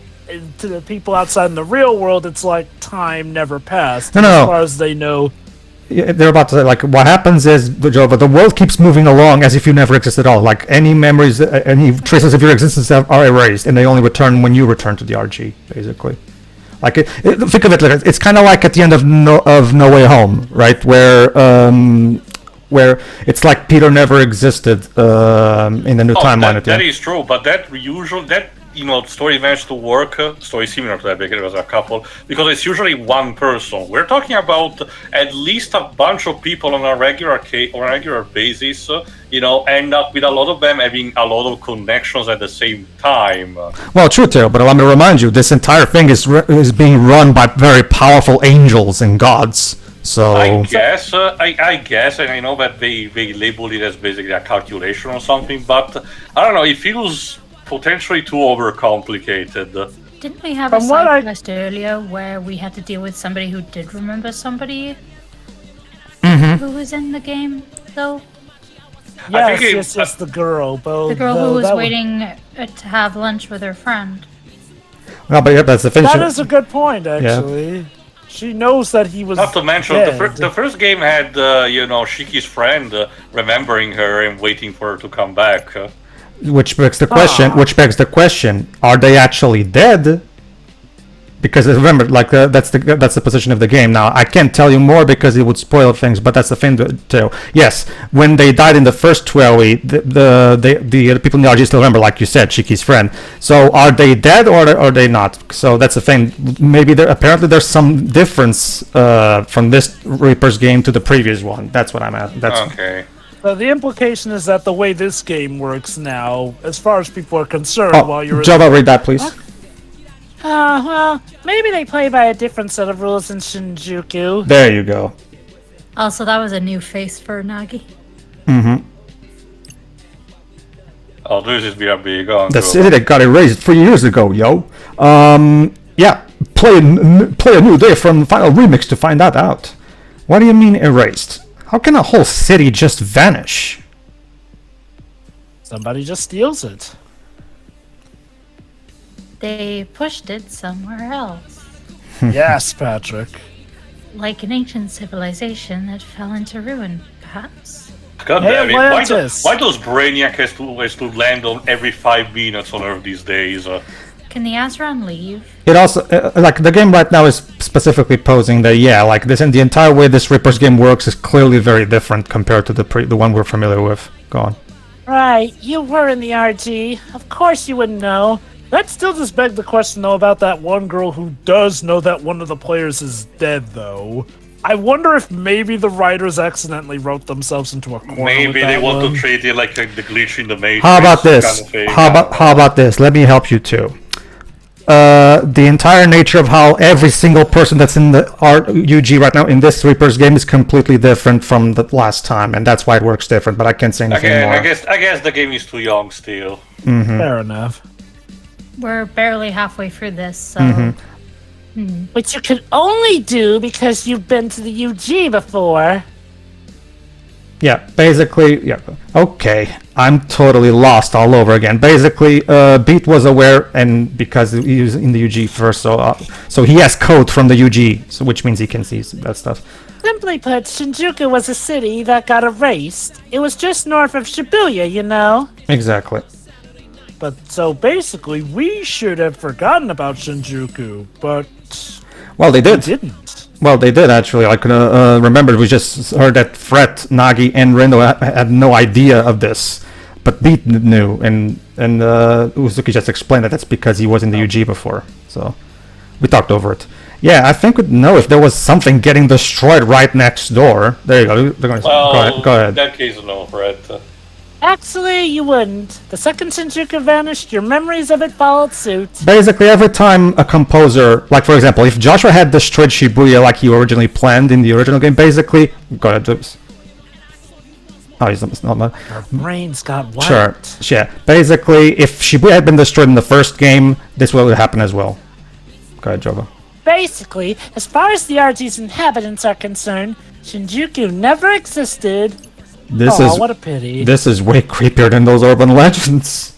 to the people outside in the real world, it's like time never passed. No. As far as they know. Yeah, they're about to say, like, what happens is, the world keeps moving along as if you never existed at all. Like, any memories, any traces of your existence are erased, and they only return when you return to the RG, basically. Like, think of it like it's kind of like at the end of No Way Home, right? Where it's like Peter never existed in the new timeline. That is true, but that story managed to work. Story similar to that, because there was a couple. Because it's usually one person. We're talking about at least a bunch of people on a regular basis. End up with a lot of them having a lot of connections at the same time. Well, true, Tail, but let me remind you, this entire thing is being run by very powerful angels and gods. So I guess, and I know that they label it as basically a calculation or something, but I don't know. It feels potentially too overcomplicated. Didn't we have a side quest earlier where we had to deal with somebody who did remember somebody who was in the game, though? Yes, the girl. The girl who was waiting to have lunch with her friend. No, but yeah, that's the finish. That is a good point, actually. Yeah. She knows that he was. Not to mention, dead. the first game had, Shiki's friend remembering her and waiting for her to come back. Which begs the question: are they actually dead? Because remember, like that's the position of the game. Now I can't tell you more because it would spoil things, but that's the thing too. Yes, when they died in the first 12, the people in the RG still remember, like you said, Shiki's friend. So are they dead or are they not? So that's the thing. Maybe apparently there's some difference from this Reaper's game to the previous one. That's what I'm at. That's okay. So the implication is that the way this game works now, as far as people are concerned, while you're Java, read that, please. Well, maybe they play by a different set of rules in Shinjuku. There you go. Also, that was a new face for Nagi. Mm-hmm. Oh, this is BRB. The city that got erased 3 years ago, yo. Yeah, play a new day from Final Remix to find that out. What do you mean erased? How can a whole city just vanish? Somebody just steals it. They pushed it somewhere else. Yes, Patrick. Like an ancient civilization that fell into ruin, perhaps? God damn it. Why does Brainiac has to land on every 5 minutes on Earth these days? Can the Azran leave? It also, like, the game right now is specifically posing that, like this, and the entire way this Reaper's game works is clearly very different compared to the one we're familiar with. Go on. Right, you were in the RG. Of course you wouldn't know. That still just begs the question, though, about that one girl who does know that one of the players is dead, though. I wonder if maybe the writers accidentally wrote themselves into a corner. Maybe with they that want one. to treat it like the glitch in the Matrix. How about this? Kind of thing. How about this? Let me help you too. The entire nature of how every single person that's in the UG right now in this Reapers game is completely different from the last time, and that's why it works different. But I can't say anything Again, more. I guess the game is too young still. Fair enough. We're barely halfway through this, so. Which you can only do because you've been to the UG before. Yeah, basically, yeah. Okay, I'm totally lost all over again. Basically, Beat was aware, and because he was in the UG first, so he has code from the UG, so which means he can see that stuff. Simply put, Shinjuku was a city that got erased. It was just north of Shibuya, you know? Exactly. But so basically, we should have forgotten about Shinjuku, but Well, they we did. didn't. Well, they did actually. I could remember we just heard that Fred, Nagi, and Rindo had no idea of this, but Beat knew, and Uzuki just explained that that's because he was in the UG before. So we talked over it. Yeah, I think we'd know if there was something getting destroyed right next door. There you go. They're going to, Well, go ahead. in that case, no, Fred. Actually, you wouldn't. The second Shinjuku vanished, your memories of it followed suit. Basically, every time a composer, like for example, if Joshua had destroyed Shibuya like he originally planned in the original game, basically, go ahead. Oops. Oh, he's not. Our brains got wiped. Sure. Yeah. Basically, if Shibuya had been destroyed in the first game, this would happen as well. Go ahead, Jova. Basically, as far as the RG's inhabitants are concerned, Shinjuku never existed. What a pity. This is way creepier than those urban legends.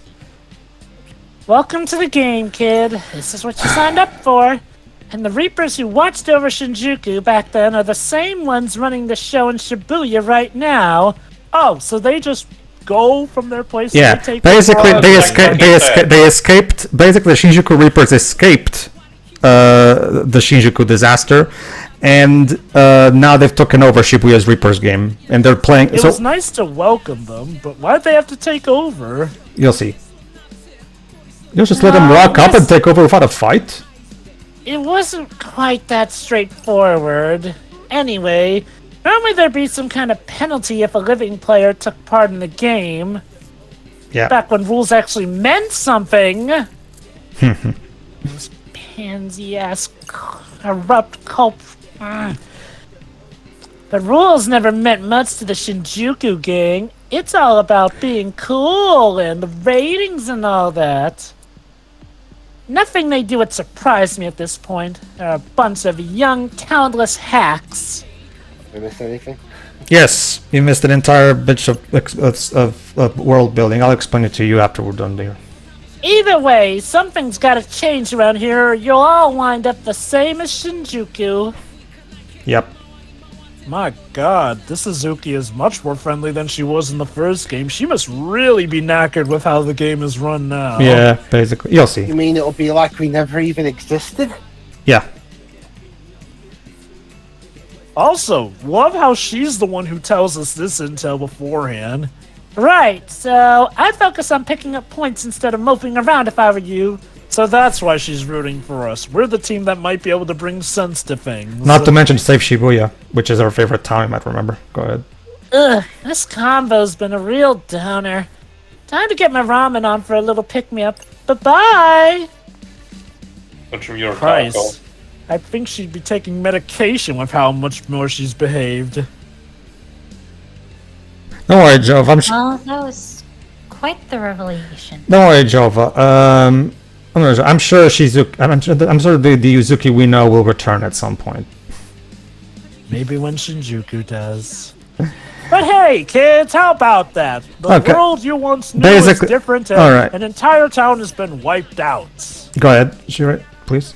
Welcome to the game, kid. This is what you signed up for. And the Reapers who watched over Shinjuku back then are the same ones running the show in Shibuya right now. Oh, so they just go from their place Yeah. and they take Basically, over? they escaped. Basically, the Shinjuku Reapers escaped the Shinjuku disaster, and now they've taken over Shibuya's Reapers game, and they're playing. It was nice to welcome them, but why'd they have to take over? You'll see. You'll just let them rock up and take over without a fight? It wasn't quite that straightforward. Anyway, normally there'd be some kind of penalty if a living player took part in the game. Yeah. Back when rules actually meant something. Those pansy-ass corrupt cult. The rules never meant much to the Shinjuku gang. It's all about being cool and the ratings and all that. Nothing they do would surprise me at this point. They're a bunch of young, talentless hacks. Did I miss anything? Yes, you missed an entire bitch of world building. I'll explain it to you after we're done there. Either way, something's gotta change around here or you'll all wind up the same as Shinjuku. Yep. My god, this Uzuki is much more friendly than she was in the first game. She must really be knackered with how the game is run now. Yeah, basically. You'll see. You mean it'll be like we never even existed? Yeah. Also, love how she's the one who tells us this intel beforehand. Right, so I'd focus on picking up points instead of moping around if I were you. So that's why she's rooting for us. We're the team that might be able to bring sense to things. Not to mention save Shibuya, which is our favorite town, you might remember. Go ahead. Ugh, this combo's been a real downer. Time to get my ramen on for a little pick-me-up. Bye-bye! Consume your taco. Christ. I think she'd be taking medication with how much more she's behaved. Don't worry, Jova. Well, that was quite the revelation. Don't worry, Jova. I'm sure I'm sure the Uzuki we know will return at some point. Maybe when Shinjuku does. But hey, kids, how about that? The world you once knew is different, and an entire town has been wiped out. Go ahead, Shira, please.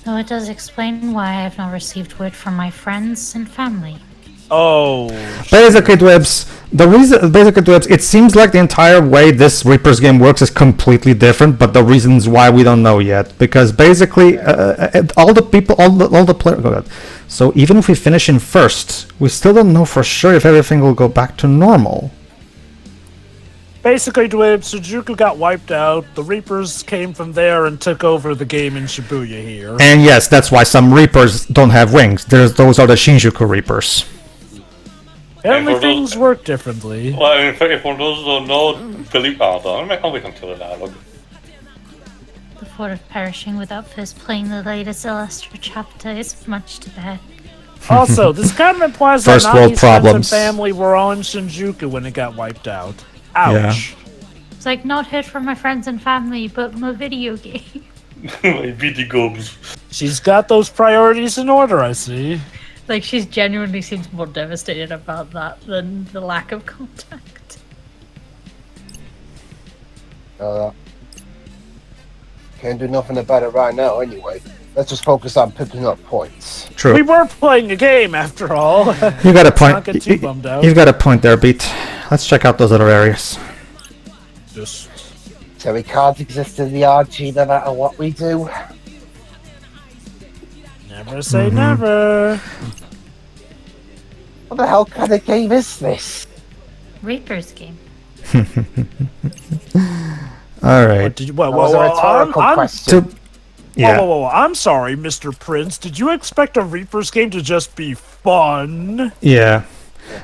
So it does explain why I have not received word from my friends and family. Oh. Basically, Dwebs, it seems like the entire way this Reapers game works is completely different, but the reasons why we don't know yet. Because basically, all the players. Go ahead. So even if we finish in first, we still don't know for sure if everything will go back to normal. Basically, Dweb, Shinjuku got wiped out. The Reapers came from there and took over the game in Shibuya here. And yes, that's why some Reapers don't have wings. Those are the Shinjuku Reapers. Apparently for things work differently. Well, I mean, for those who don't know, believe I'll wait until the dialogue. The thought of perishing without first playing the latest Illustra chapter is much to bear. Also, this kind of implies First that world Nami's friends and problems. family were all in Shinjuku when it got wiped out. Ouch. It's like, not heard from my friends and family, but my video game. My BD gobs. She's got those priorities in order, I see. Like, she genuinely seems more devastated about that than the lack of contact. Can't do nothing about it right now anyway. Let's just focus on picking up points. True. We were playing a game, after all. You got a Not point. get too bummed out. You've got a point there, Beat. Let's check out those other areas. Just So we can't exist in the RG no matter what we do. never say never. What the hell kind of game is this? Reaper's game. All right. What did you? Whoa, That was a rhetorical question. Yeah. Whoa. I'm sorry, Mr. Prince. Did you expect a Reaper's game to just be fun? Yeah.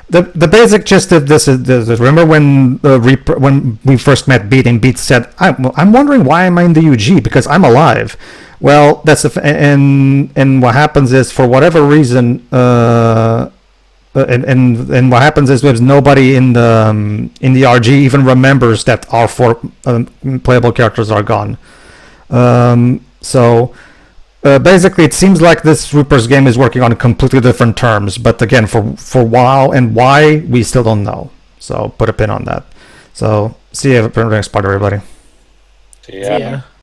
The basic gist of this is remember when when we first met Beat and Beat said, I'm wondering why am I in the UG because I'm alive. Well, that's and what happens is for whatever reason and what happens is there's nobody in the RG even remembers that our 4 playable characters are gone. So basically, it seems like this Reaper's game is working on completely different terms. But again, for while and why, we still don't know. So put a pin on that. So see you for the next part, everybody. Yeah.